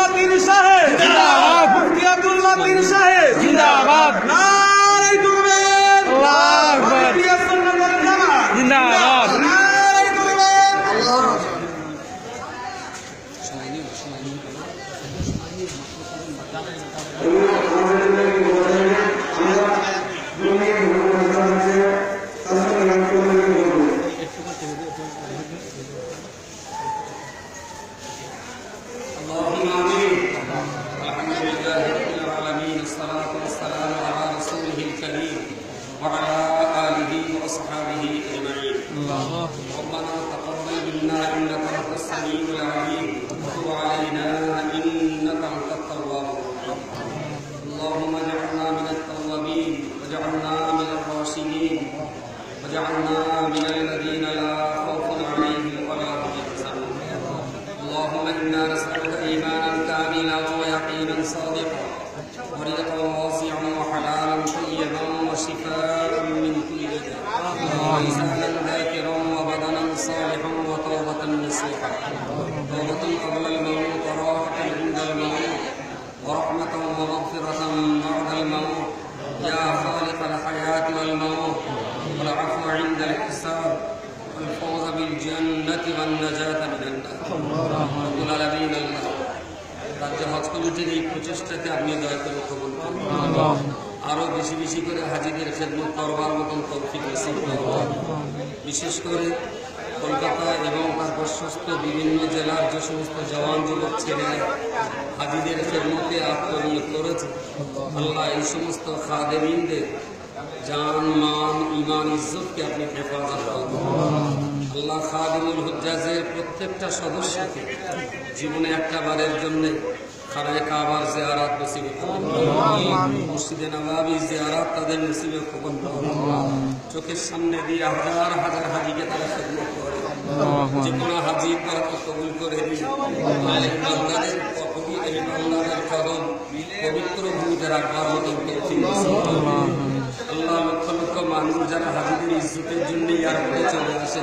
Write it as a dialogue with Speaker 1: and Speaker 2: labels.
Speaker 1: আব্দুল্লাহ পীর সাহেব জিন্দাবাদ, মুফতি আব্দুল্লাহ পীর সাহেব জিন্দাবাদ, নারে তুকবীর, আল্লাহু আকবার, সুন্নাত ওয়াল জামাত জিন্দাবাদ, নারে তুকবীর, আল্লাহু
Speaker 2: اللهم آمين. الحمد لله رب العالمين، الصلاة والسلام على رسوله الكريم وعلى آله وأصحابه أجمعين. ربنا تقبل منا إنك أنت السميع العليم وتب علينا إنك أنت التواب الرحيم. اللهم اجعلنا من التوابين واجعلنا من الراشدين واجعلنا من الذين لا خوف عليهم ولا هم يحزنون. اللهم إنا نسألك إيمانا كاملا ويقينا صادقا ورزقا واسعا وحلالا طيبا وشفاء من كل داء ولسانا ذاكرا وبدنا صالحا وتوبة نصوحا، توبة قبل الموت وراحة عند الموت ورحمة ومغفرة بعد الموت يا خالق الحياة والموت، والعفو عند الحساب والفوز بالجنة والنجاة من النار. رب العالمين আল্লাহ রাজ্য হজ কমিটির এই প্রচেষ্টাকে আপনি দয়া করে কবুল করুন, আরো বেশি বেশি করে হাজিদের খেদমত করবার মতন তৌফিক নসিব করুন। বিশেষ করে কলকাতা এবং তার প্রশস্ত বিভিন্ন জেলার যে সমস্ত জওয়ান যুবক ছেলেরা হাজিদের খেদমতে আত্মনিয়োগ করেছে, আল্লাহ এই সমস্ত খাদেমিনদের জান মান ইমান ইজ্জতকে আপনি হেফাজত করুন। আল্লাহ খাদিমুল হুজ্জাজের প্রত্যেকটা সদস্যকে জীবনে একটা বারের জন্য খানায়ে কাবার জিয়ারত নসিব করুন, মসজিদে নববী জিয়ারত তাদের নসিবে কবুল করুন। চোখের সামনে দিয়ে হাজার হাজার হাজিকে তারা খেদমত করে, যে কোনো হাজির বরকত কবুল করে দিন। এই বান্দাদের কদম পবিত্র ভূমিতে রাখবার মতন তৌফিক নসিব করুন। আল্লাহ লক্ষ লক্ষ মানুষ যারা হাজিদের ইজ্জতের জন্য ইয়ার চলে আসে